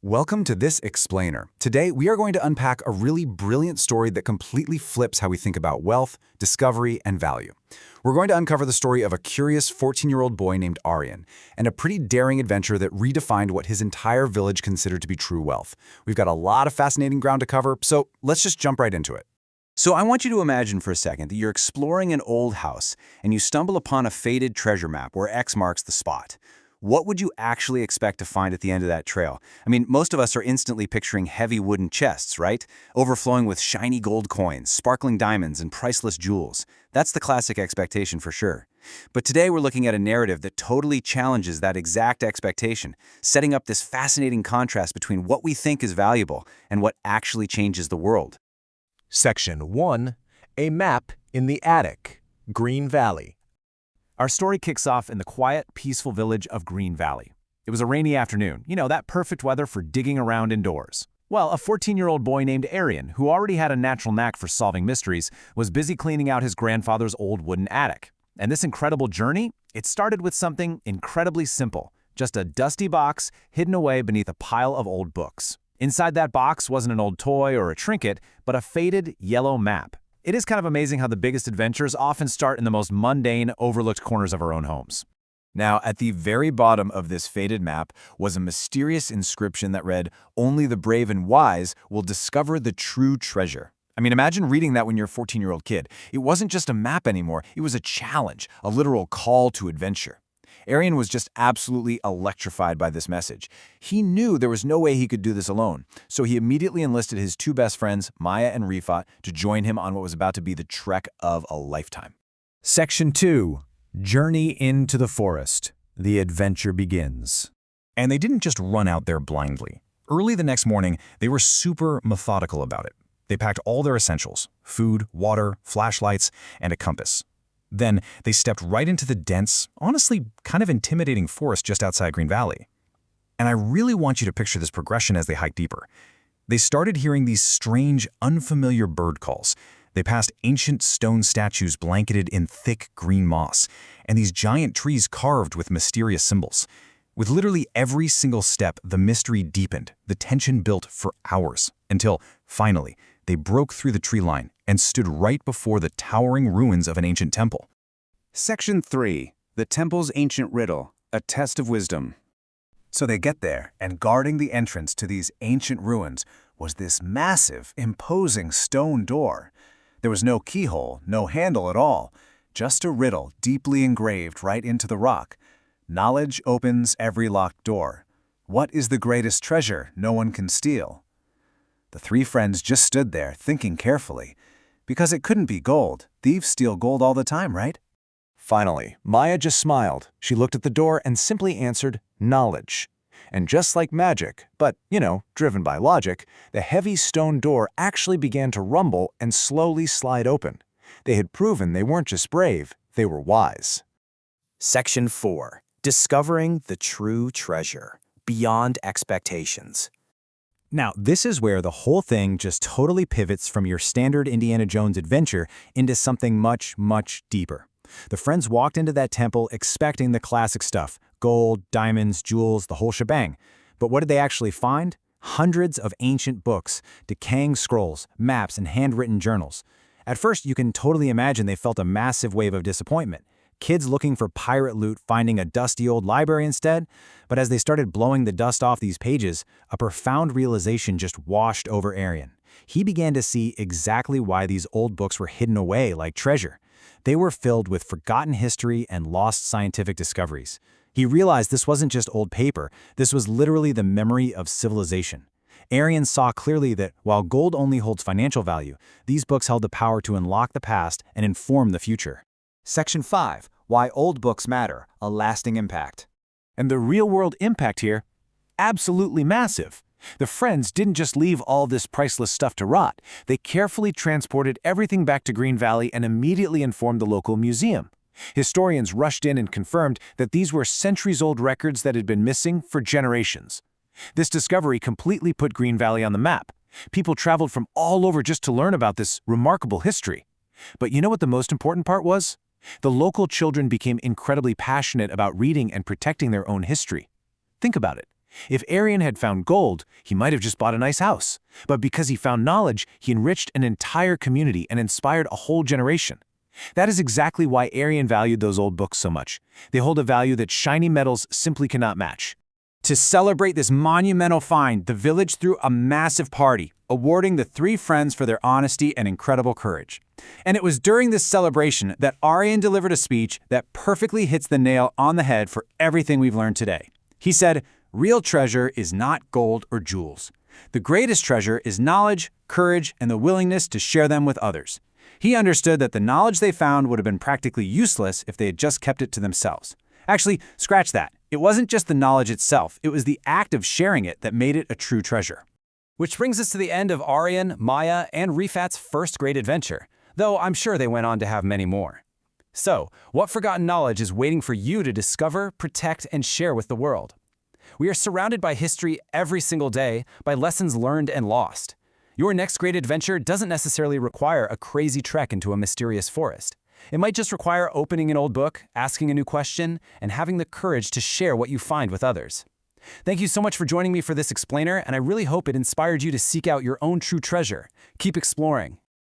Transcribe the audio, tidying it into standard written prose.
Welcome to this explainer. Today, we are going to unpack a really brilliant story that completely flips how we think about wealth, discovery, and value. We're going to uncover the story of a curious 14-year-old boy named Aryan, and a pretty daring adventure that redefined what his entire village considered to be true wealth. We've got a lot of fascinating ground to cover, so let's just jump right into it. So I want you to imagine for a second that you're exploring an old house and you stumble upon a faded treasure map where X marks the spot. What would you actually expect to find at the end of that trail? I mean, most of us are instantly picturing heavy wooden chests, right? Overflowing with shiny gold coins, sparkling diamonds, and priceless jewels. That's the classic expectation for sure. But today we're looking at a narrative that totally challenges that exact expectation, setting up this fascinating contrast between what we think is valuable and what actually changes the world. Section 1. A Map in the Attic, Green Valley. Our story kicks off in the quiet, peaceful village of Green Valley. It was a rainy afternoon, that perfect weather for digging around indoors. Well, a 14-year-old boy named Aryan, who already had a natural knack for solving mysteries, was busy cleaning out his grandfather's old wooden attic. And this incredible journey, it started with something incredibly simple, just a dusty box hidden away beneath a pile of old books. Inside that box wasn't an old toy or a trinket, but a faded yellow map. It is kind of amazing how the biggest adventures often start in the most mundane, overlooked corners of our own homes. Now, at the very bottom of this faded map was a mysterious inscription that read, "Only the brave and wise will discover the true treasure." I mean, imagine reading that when you're a 14-year-old kid. It wasn't just a map anymore, it was a challenge, a literal call to adventure. Aryan was just absolutely electrified by this message. He knew there was no way he could do this alone, so he immediately enlisted his two best friends, Maya and Rifat, to join him on what was about to be the trek of a lifetime. Section 2. Journey into the forest. The adventure begins. And they didn't just run out there blindly. Early the next morning, they were super methodical about it. They packed all their essentials: food, water, flashlights, and a compass. Then they stepped right into the dense, honestly kind of intimidating forest just outside Green Valley. And I really want you to picture this progression as they hiked deeper. They started hearing these strange, unfamiliar bird calls. They passed ancient stone statues blanketed in thick green moss, and these giant trees carved with mysterious symbols. With literally every single step, the mystery deepened, the tension built for hours, until, finally, they broke through the tree line and stood right before the towering ruins of an ancient temple. Section 3. The temple's ancient riddle, a test of wisdom. So they get there, and guarding the entrance to these ancient ruins was this massive, imposing stone door. There was no keyhole, no handle at all, just a riddle deeply engraved right into the rock. Knowledge opens every locked door. What is the greatest treasure no one can steal? The three friends just stood there, thinking carefully. Because it couldn't be gold. Thieves steal gold all the time, right? Finally, Maya just smiled. She looked at the door and simply answered, knowledge. And just like magic, but, driven by logic, the heavy stone door actually began to rumble and slowly slide open. They had proven they weren't just brave, they were wise. Section 4. Discovering the true treasure. Beyond expectations. Now, this is where the whole thing just totally pivots from your standard Indiana Jones adventure into something much, much deeper. The friends walked into that temple expecting the classic stuff: gold, diamonds, jewels, the whole shebang. But what did they actually find? Hundreds of ancient books, decaying scrolls, maps, and handwritten journals. At first, you can totally imagine they felt a massive wave of disappointment. Kids looking for pirate loot finding a dusty old library instead. But as they started blowing the dust off these pages, a profound realization just washed over Aryan. He began to see exactly why these old books were hidden away like treasure. They were filled with forgotten history and lost scientific discoveries. He realized this wasn't just old paper, this was literally the memory of civilization. Aryan saw clearly that while gold only holds financial value, these books held the power to unlock the past and inform the future. Section 5. Why old books matter, a lasting impact. And the real-world impact here? Absolutely massive. The friends didn't just leave all this priceless stuff to rot. They carefully transported everything back to Green Valley and immediately informed the local museum. Historians rushed in and confirmed that these were centuries-old records that had been missing for generations. This discovery completely put Green Valley on the map. People traveled from all over just to learn about this remarkable history. But you know what the most important part was? The local children became incredibly passionate about reading and protecting their own history. Think about it. If Aryan had found gold, he might have just bought a nice house. But because he found knowledge, he enriched an entire community and inspired a whole generation. That is exactly why Aryan valued those old books so much. They hold a value that shiny metals simply cannot match. To celebrate this monumental find, the village threw a massive party, awarding the three friends for their honesty and incredible courage. And it was during this celebration that Aryan delivered a speech that perfectly hits the nail on the head for everything we've learned today. He said, "Real treasure is not gold or jewels. The greatest treasure is knowledge, courage, and the willingness to share them with others." He understood that the knowledge they found would have been practically useless if they had just kept it to themselves. Actually, scratch that. It wasn't just the knowledge itself, it was the act of sharing it that made it a true treasure. Which brings us to the end of Aryan, Maya, and Rifat's first great adventure, though I'm sure they went on to have many more. So, what forgotten knowledge is waiting for you to discover, protect, and share with the world? We are surrounded by history every single day, by lessons learned and lost. Your next great adventure doesn't necessarily require a crazy trek into a mysterious forest. It might just require opening an old book, asking a new question, and having the courage to share what you find with others. Thank you so much for joining me for this explainer, and I really hope it inspired you to seek out your own true treasure. Keep exploring.